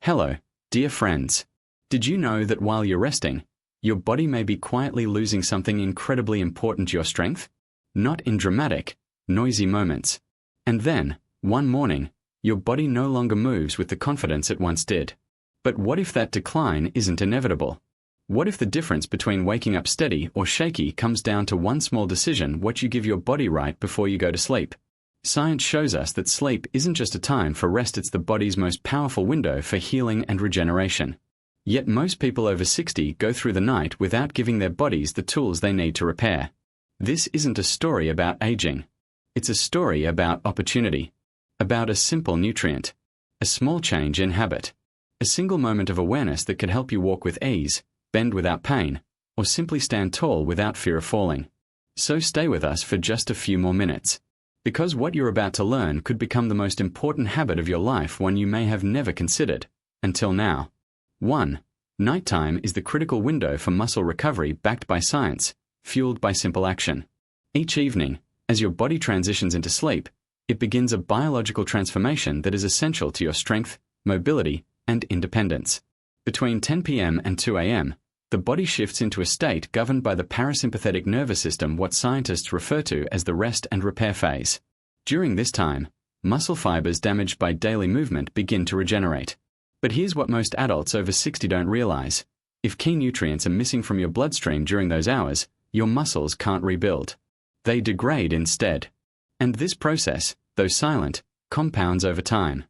Hello, dear friends. Did you know that while you're resting, your body may be quietly losing something incredibly important to your strength? Not in dramatic, noisy moments. And then, one morning, your body no longer moves with the confidence it once did. But what if that decline isn't inevitable? What if the difference between waking up steady or shaky comes down to one small decision: what you give your body right before you go to sleep? Science shows us that sleep isn't just a time for rest, it's the body's most powerful window for healing and regeneration. Yet most people over 60 go through the night without giving their bodies the tools they need to repair. This isn't a story about aging. It's a story about opportunity. About a simple nutrient. A small change in habit. A single moment of awareness that could help you walk with ease, bend without pain, or simply stand tall without fear of falling. So stay with us for just a few more minutes. Because what you're about to learn could become the most important habit of your life, one you may have never considered, until now. 1. Nighttime is the critical window for muscle recovery, backed by science, fueled by simple action. Each evening, as your body transitions into sleep, it begins a biological transformation that is essential to your strength, mobility, and independence. Between 10 p.m. and 2 a.m., the body shifts into a state governed by the parasympathetic nervous system, what scientists refer to as the rest and repair phase. During this time, muscle fibers damaged by daily movement begin to regenerate. But here's what most adults over 60 don't realize. If key nutrients are missing from your bloodstream during those hours, your muscles can't rebuild. They degrade instead. And this process, though silent, compounds over time.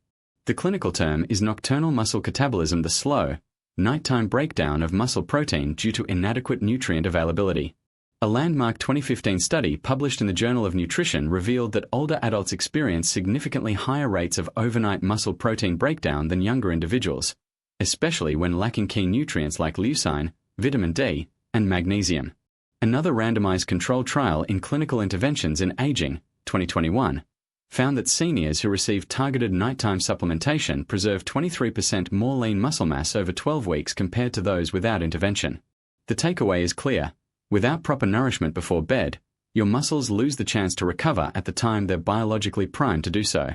The clinical term is nocturnal muscle catabolism, the slow, nighttime breakdown of muscle protein due to inadequate nutrient availability. A landmark 2015 study published in the Journal of Nutrition revealed that older adults experience significantly higher rates of overnight muscle protein breakdown than younger individuals, especially when lacking key nutrients like leucine, vitamin D, and magnesium. Another randomized controlled trial in clinical interventions in aging, 2021, found that seniors who received targeted nighttime supplementation preserved 23% more lean muscle mass over 12 weeks compared to those without intervention. The takeaway is clear. Without proper nourishment before bed, your muscles lose the chance to recover at the time they're biologically primed to do so.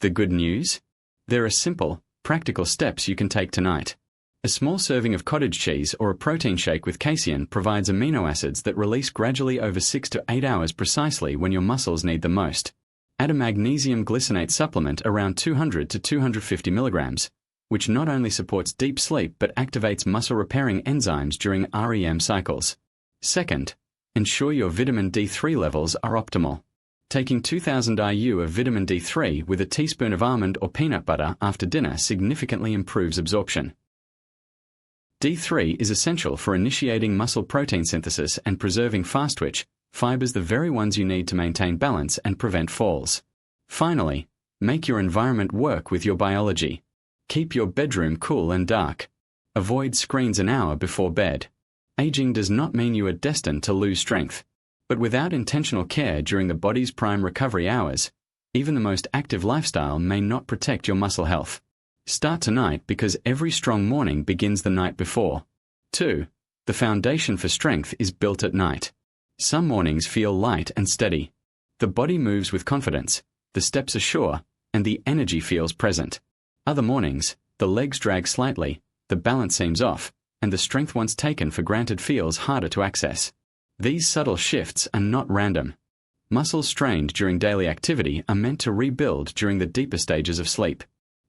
The good news? There are simple, practical steps you can take tonight. A small serving of cottage cheese or a protein shake with casein provides amino acids that release gradually over 6 to 8 hours, precisely when your muscles need them most. Add a magnesium glycinate supplement around 200 to 250 milligrams, which not only supports deep sleep but activates muscle-repairing enzymes during REM cycles. Second, ensure your vitamin D3 levels are optimal. Taking 2000 IU of vitamin D3 with a teaspoon of almond or peanut butter after dinner significantly improves absorption. D3 is essential for initiating muscle protein synthesis and preserving fast-twitch fibers, the very ones you need to maintain balance and prevent falls. Finally, make your environment work with your biology. Keep your bedroom cool and dark. Avoid screens an hour before bed. Aging does not mean you are destined to lose strength. But without intentional care during the body's prime recovery hours, even the most active lifestyle may not protect your muscle health. Start tonight, because every strong morning begins the night before. 2. The foundation for strength is built at night. Some mornings feel light and steady. The body moves with confidence, the steps are sure, and the energy feels present. Other mornings, the legs drag slightly, the balance seems off, and the strength once taken for granted feels harder to access. These subtle shifts are not random. Muscles strained during daily activity are meant to rebuild during the deeper stages of sleep.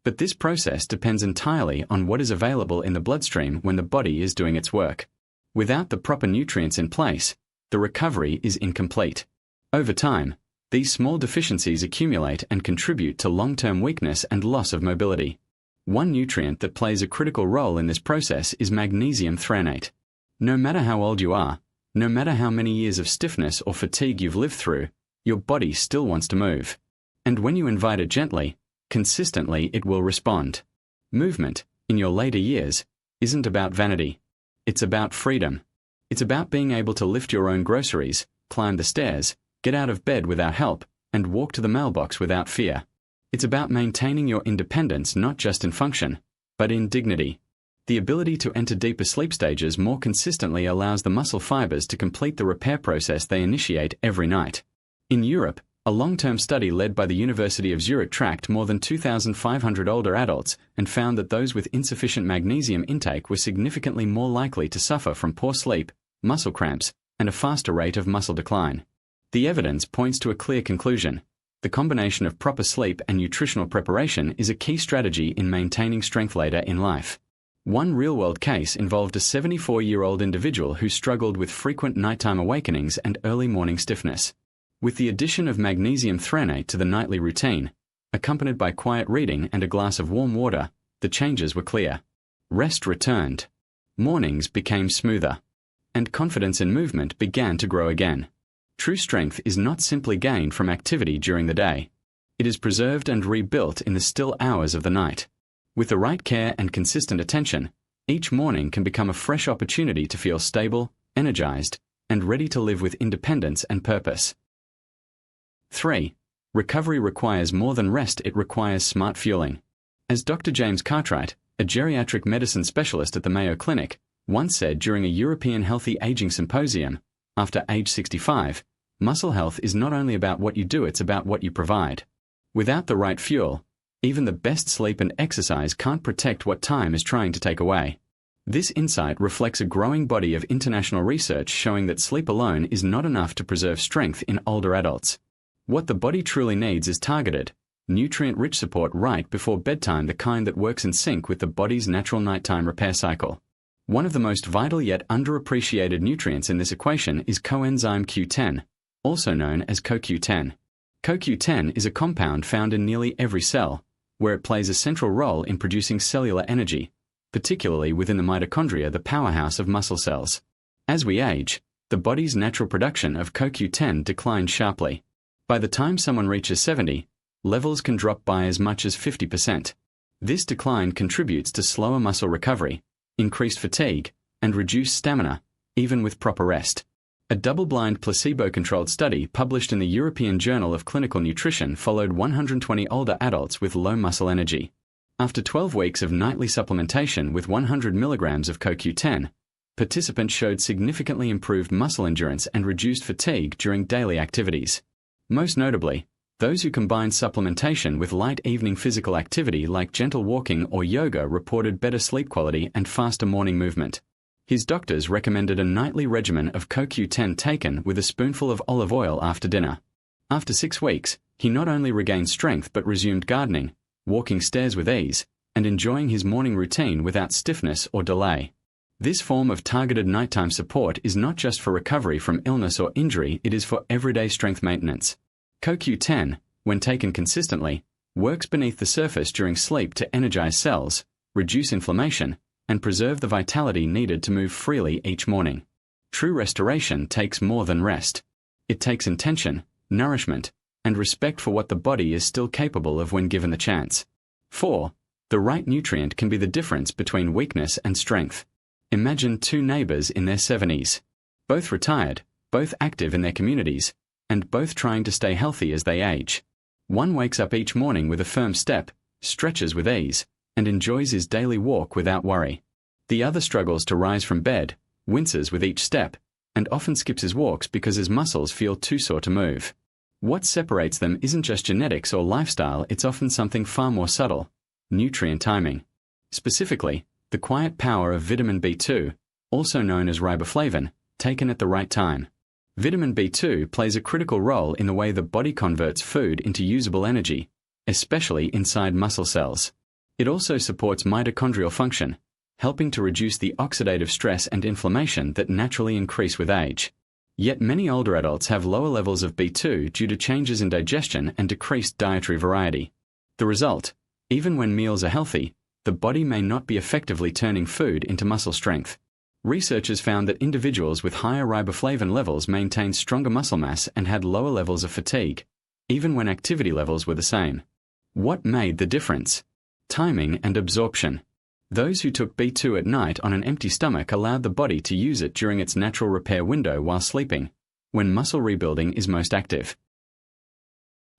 But this process depends entirely on what is available in the bloodstream when the body is doing its work. Without the proper nutrients in place, the recovery is incomplete. Over time, these small deficiencies accumulate and contribute to long-term weakness and loss of mobility. One nutrient that plays a critical role in this process is magnesium threonate. No matter how old you are, no matter how many years of stiffness or fatigue you've lived through, your body still wants to move. And when you invite it gently, consistently, it will respond. Movement, in your later years, isn't about vanity. It's about freedom. It's about being able to lift your own groceries, climb the stairs, get out of bed without help, and walk to the mailbox without fear. It's about maintaining your independence not just in function, but in dignity. The ability to enter deeper sleep stages more consistently allows the muscle fibers to complete the repair process they initiate every night. In Europe, A long-term study led by the University of Zurich tracked more than 2,500 older adults and found that those with insufficient magnesium intake were significantly more likely to suffer from poor sleep, muscle cramps, and a faster rate of muscle decline. The evidence points to a clear conclusion. The combination of proper sleep and nutritional preparation is a key strategy in maintaining strength later in life. One real-world case involved a 74-year-old individual who struggled with frequent nighttime awakenings and early morning stiffness. With the addition of magnesium threonate to the nightly routine, accompanied by quiet reading and a glass of warm water, the changes were clear. Rest returned. Mornings became smoother. And confidence in movement began to grow again. True strength is not simply gained from activity during the day. It is preserved and rebuilt in the still hours of the night. With the right care and consistent attention, each morning can become a fresh opportunity to feel stable, energized, and ready to live with independence and purpose. 3. Recovery requires more than rest, it requires smart fueling. As Dr. James Cartwright, a geriatric medicine specialist at the Mayo Clinic, once said during a European Healthy Aging Symposium, after age 65, muscle health is not only about what you do, it's about what you provide. Without the right fuel, even the best sleep and exercise can't protect what time is trying to take away. This insight reflects a growing body of international research showing that sleep alone is not enough to preserve strength in older adults. What the body truly needs is targeted, nutrient-rich support right before bedtime, the kind that works in sync with the body's natural nighttime repair cycle. One of the most vital yet underappreciated nutrients in this equation is coenzyme Q10, also known as CoQ10. CoQ10 is a compound found in nearly every cell, where it plays a central role in producing cellular energy, particularly within the mitochondria, the powerhouse of muscle cells. As we age, the body's natural production of CoQ10 declines sharply. By the time someone reaches 70, levels can drop by as much as 50%. This decline contributes to slower muscle recovery, increased fatigue, and reduced stamina, even with proper rest. A double-blind placebo-controlled study published in the European Journal of Clinical Nutrition followed 120 older adults with low muscle energy. After 12 weeks of nightly supplementation with 100 milligrams of CoQ10, participants showed significantly improved muscle endurance and reduced fatigue during daily activities. Most notably, those who combined supplementation with light evening physical activity like gentle walking or yoga reported better sleep quality and faster morning movement. His doctors recommended a nightly regimen of CoQ10 taken with a spoonful of olive oil after dinner. After 6 weeks, he not only regained strength but resumed gardening, walking stairs with ease, and enjoying his morning routine without stiffness or delay. This form of targeted nighttime support is not just for recovery from illness or injury, it is for everyday strength maintenance. CoQ10, when taken consistently, works beneath the surface during sleep to energize cells, reduce inflammation, and preserve the vitality needed to move freely each morning. True restoration takes more than rest. It takes intention, nourishment, and respect for what the body is still capable of when given the chance. 4. The right nutrient can be the difference between weakness and strength. Imagine two neighbors in their 70s. Both retired, both active in their communities, and both trying to stay healthy as they age. One wakes up each morning with a firm step, stretches with ease, and enjoys his daily walk without worry. The other struggles to rise from bed, winces with each step, and often skips his walks because his muscles feel too sore to move. What separates them isn't just genetics or lifestyle, it's often something far more subtle: nutrient timing. Specifically, the quiet power of vitamin B2, also known as riboflavin, taken at the right time. Vitamin B2 plays a critical role in the way the body converts food into usable energy, especially inside muscle cells. It also supports mitochondrial function, helping to reduce the oxidative stress and inflammation that naturally increase with age. Yet many older adults have lower levels of B2 due to changes in digestion and decreased dietary variety. The result, even when meals are healthy, the body may not be effectively turning food into muscle strength. Researchers found that individuals with higher riboflavin levels maintained stronger muscle mass and had lower levels of fatigue, even when activity levels were the same. What made the difference? Timing and absorption. Those who took B2 at night on an empty stomach allowed the body to use it during its natural repair window while sleeping, when muscle rebuilding is most active.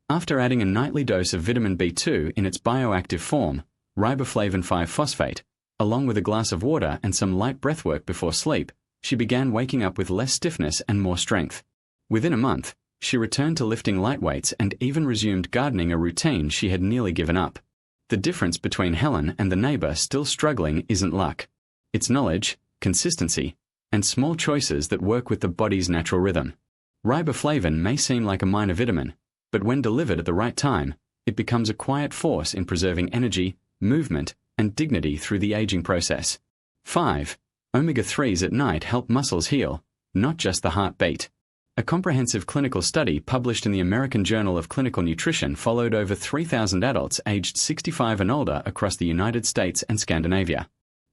After adding a nightly dose of vitamin B2 in its bioactive form, riboflavin 5-phosphate, along with a glass of water and some light breathwork before sleep, she began waking up with less stiffness and more strength. Within a month, She returned to lifting light weights and even resumed gardening, a routine she had nearly given up. The difference between Helen and the neighbor still struggling isn't luck. It's knowledge, consistency, and small choices that work with the body's natural rhythm. Riboflavin may seem like a minor vitamin, but when delivered at the right time, it becomes a quiet force in preserving energy, movement, and dignity through the aging process. 5. Omega-3s at night help muscles heal, not just the heart beat. A comprehensive clinical study published in the American Journal of Clinical Nutrition followed over 3,000 adults aged 65 and older across the United States and Scandinavia.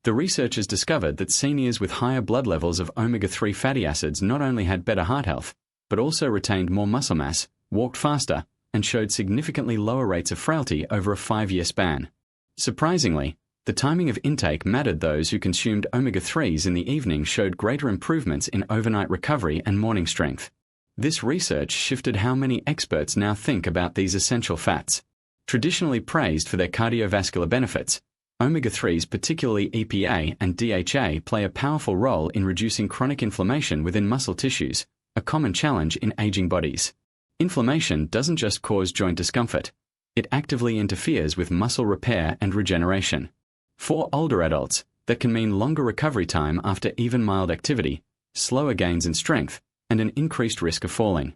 The researchers discovered that seniors with higher blood levels of omega-3 fatty acids not only had better heart health, but also retained more muscle mass, walked faster, and showed significantly lower rates of frailty over a 5-year span. Surprisingly, the timing of intake mattered. Those who consumed omega-3s in the evening showed greater improvements in overnight recovery and morning strength. This research shifted how many experts now think about these essential fats. Traditionally praised for their cardiovascular benefits, omega-3s, particularly EPA and DHA, play a powerful role in reducing chronic inflammation within muscle tissues, a common challenge in aging bodies. Inflammation doesn't just cause joint discomfort, it actively interferes with muscle repair and regeneration. For older adults, that can mean longer recovery time after even mild activity, slower gains in strength, and an increased risk of falling.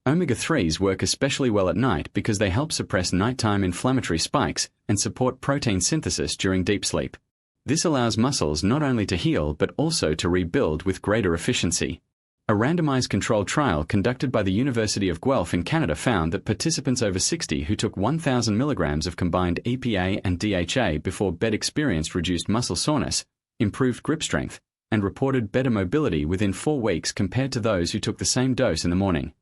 Omega-3s work especially well at night because they help suppress nighttime inflammatory spikes and support protein synthesis during deep sleep. This allows muscles not only to heal but also to rebuild with greater efficiency. A randomized controlled trial conducted by the University of Guelph in Canada found that participants over 60 who took 1,000 milligrams of combined EPA and DHA before bed experienced reduced muscle soreness, improved grip strength, and reported better mobility within 4 weeks compared to those who took the same dose in the morning.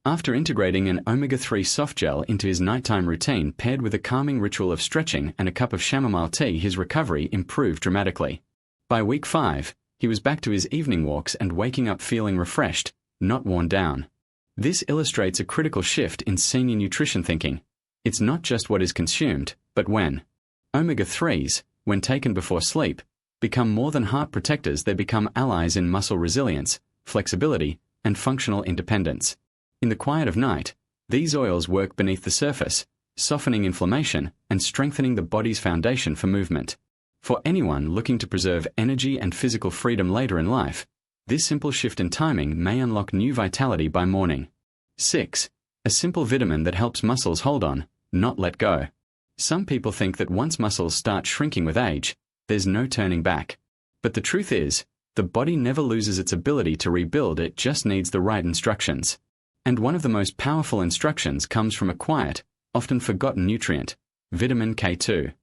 After integrating an omega-3 soft gel into his nighttime routine paired with a calming ritual of stretching and a cup of chamomile tea, his recovery improved dramatically. By week 5, he was back to his evening walks and waking up feeling refreshed, not worn down. This illustrates a critical shift in senior nutrition thinking. It's not just what is consumed, but when. Omega-3s, when taken before sleep, become more than heart protectors. They become allies in muscle resilience, flexibility, and functional independence. In the quiet of night, these oils work beneath the surface, softening inflammation and strengthening the body's foundation for movement. For anyone looking to preserve energy and physical freedom later in life, this simple shift in timing may unlock new vitality by morning. 6. A simple vitamin that helps muscles hold on, not let go. Some people think that once muscles start shrinking with age, there's no turning back. But the truth is, the body never loses its ability to rebuild, it just needs the right instructions. And one of the most powerful instructions comes from a quiet, often forgotten nutrient, vitamin K2.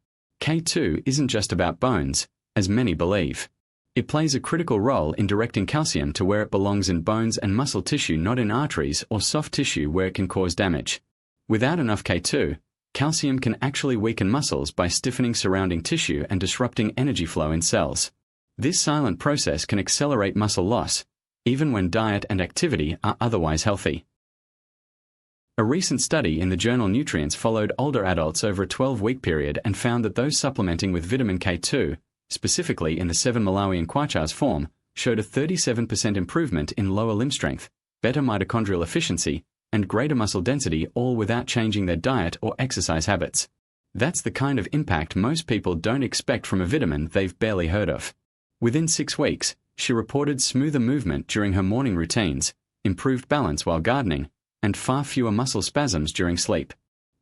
K2 isn't just about bones, as many believe. It plays a critical role in directing calcium to where it belongs in bones and muscle tissue, not in arteries or soft tissue where it can cause damage. Without enough K2, calcium can actually weaken muscles by stiffening surrounding tissue and disrupting energy flow in cells. This silent process can accelerate muscle loss, even when diet and activity are otherwise healthy. A recent study in the journal Nutrients followed older adults over a 12-week period and found that those supplementing with vitamin K2, specifically in the 7 Malawian Quachars form, showed a 37% improvement in lower limb strength, better mitochondrial efficiency, and greater muscle density, all without changing their diet or exercise habits. That's the kind of impact most people don't expect from a vitamin they've barely heard of. Within 6 weeks, she reported smoother movement during her morning routines, improved balance while gardening, and far fewer muscle spasms during sleep.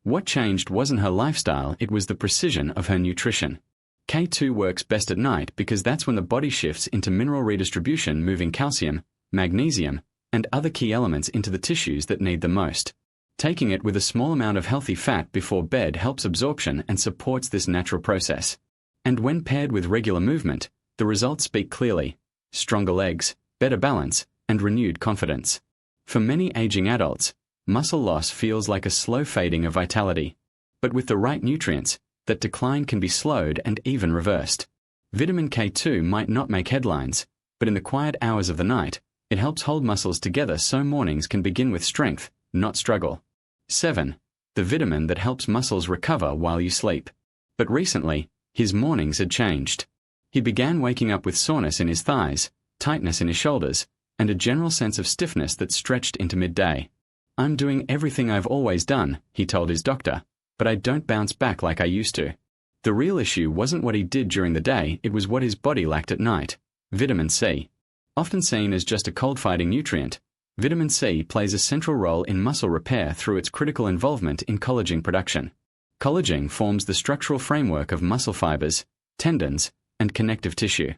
What changed wasn't her lifestyle, it was the precision of her nutrition. K2 works best at night because that's when the body shifts into mineral redistribution, moving calcium, magnesium, and other key elements into the tissues that need them most. Taking it with a small amount of healthy fat before bed helps absorption and supports this natural process. And when paired with regular movement, the results speak clearly: stronger legs, better balance, and renewed confidence. For many aging adults, muscle loss feels like a slow fading of vitality. But with the right nutrients, that decline can be slowed and even reversed. Vitamin K2 might not make headlines, but in the quiet hours of the night, it helps hold muscles together so mornings can begin with strength, not struggle. 7. The vitamin that helps muscles recover while you sleep. But recently, his mornings had changed. He began waking up with soreness in his thighs, tightness in his shoulders, and a general sense of stiffness that stretched into midday. "I'm doing everything I've always done," he told his doctor, "but I don't bounce back like I used to." The real issue wasn't what he did during the day, it was what his body lacked at night. Vitamin C. Often seen as just a cold-fighting nutrient, vitamin C plays a central role in muscle repair through its critical involvement in collagen production. Collagen forms the structural framework of muscle fibers, tendons, and connective tissue.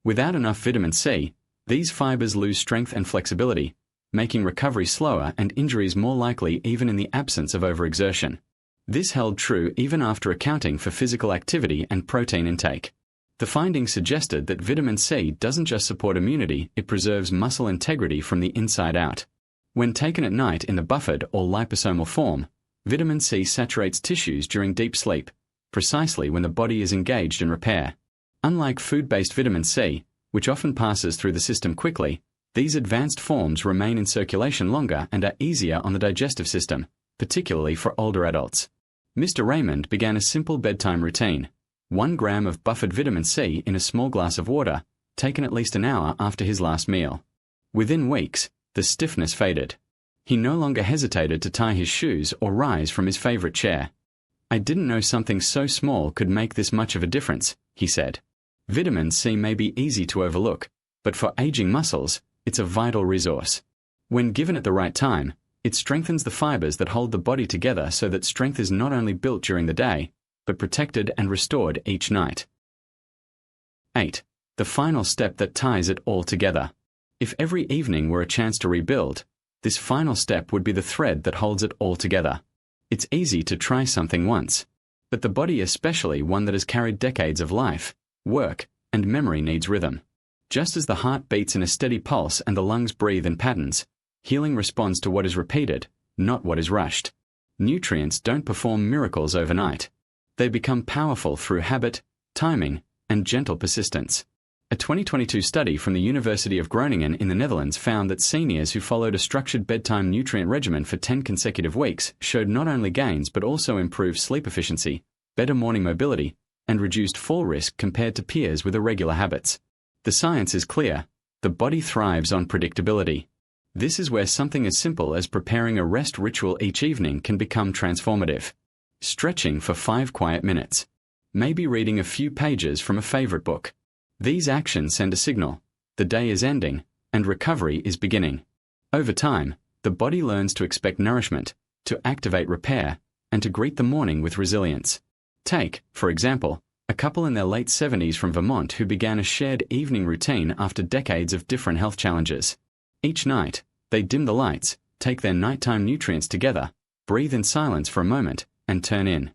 Without enough vitamin C, these fibers lose strength and flexibility, making recovery slower and injuries more likely even in the absence of overexertion. This held true even after accounting for physical activity and protein intake. The findings suggested that vitamin C doesn't just support immunity, it preserves muscle integrity from the inside out. When taken at night in the buffered or liposomal form, vitamin C saturates tissues during deep sleep, precisely when the body is engaged in repair. Unlike food-based vitamin C, which often passes through the system quickly, these advanced forms remain in circulation longer and are easier on the digestive system, particularly for older adults. Mr. Raymond began a simple bedtime routine: 1 gram of buffered vitamin C in a small glass of water, taken at least an hour after his last meal. Within weeks, the stiffness faded. He no longer hesitated to tie his shoes or rise from his favorite chair. "I didn't know something so small could make this much of a difference," he said. Vitamin C may be easy to overlook, but for aging muscles, it's a vital resource. When given at the right time, it strengthens the fibers that hold the body together so that strength is not only built during the day, but protected and restored each night. 8. The final step that ties it all together. If every evening were a chance to rebuild, this final step would be the thread that holds it all together. It's easy to try something once, but the body, especially one that has carried decades of life, work, and memory, needs rhythm. Just as the heart beats in a steady pulse and the lungs breathe in patterns, healing responds to what is repeated, not what is rushed. Nutrients don't perform miracles overnight. They become powerful through habit, timing, and gentle persistence. A 2022 study from the University of Groningen in the Netherlands found that seniors who followed a structured bedtime nutrient regimen for 10 consecutive weeks showed not only gains but also improved sleep efficiency, better morning mobility, and reduced fall risk compared to peers with irregular habits. The science is clear: the body thrives on predictability. This is where something as simple as preparing a rest ritual each evening can become transformative. Stretching for 5 quiet minutes. Maybe reading a few pages from a favorite book. These actions send a signal: the day is ending, and recovery is beginning. Over time, the body learns to expect nourishment, to activate repair, and to greet the morning with resilience. Take, for example, a couple in their late 70s from Vermont who began a shared evening routine after decades of different health challenges. Each night, they dim the lights, take their nighttime nutrients together, breathe in silence for a moment, and turn in.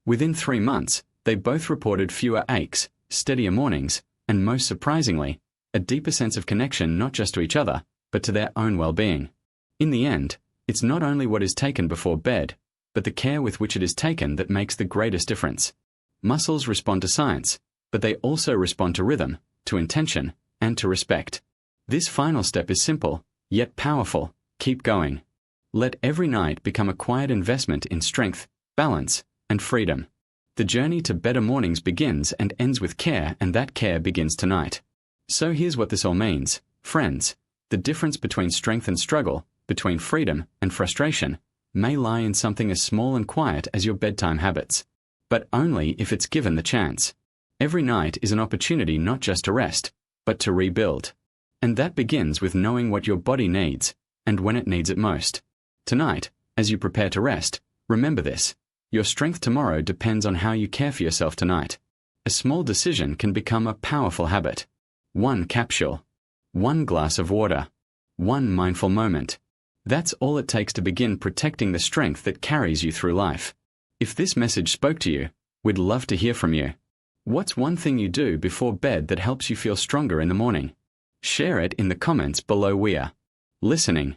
Within 3 months, they both reported fewer aches, steadier mornings, and most surprisingly, a deeper sense of connection not just to each other, but to their own well-being. In the end, it's not only what is taken before bed, but the care with which it is taken that makes the greatest difference. Muscles respond to science, but they also respond to rhythm, to intention, and to respect. This final step is simple, yet powerful: keep going. Let every night become a quiet investment in strength, balance, and freedom. The journey to better mornings begins and ends with care, and that care begins tonight. So here's what this all means, friends. The difference between strength and struggle, between freedom and frustration, may lie in something as small and quiet as your bedtime habits. But only if it's given the chance. Every night is an opportunity not just to rest, but to rebuild. And that begins with knowing what your body needs, and when it needs it most. Tonight, as you prepare to rest, remember this: your strength tomorrow depends on how you care for yourself tonight. A small decision can become a powerful habit. 1 capsule. 1 glass of water. 1 mindful moment. That's all it takes to begin protecting the strength that carries you through life. If this message spoke to you, we'd love to hear from you. What's one thing you do before bed that helps you feel stronger in the morning? Share it in the comments below. We're listening.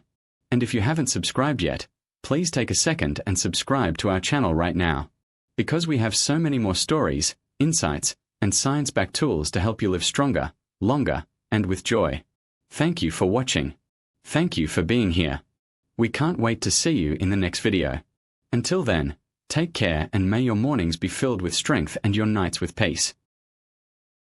And if you haven't subscribed yet, please take a second and subscribe to our channel right now. Because we have so many more stories, insights, and science-backed tools to help you live stronger, longer, and with joy. Thank you for watching. Thank you for being here. We can't wait to see you in the next video. Until then, take care, and may your mornings be filled with strength and your nights with peace.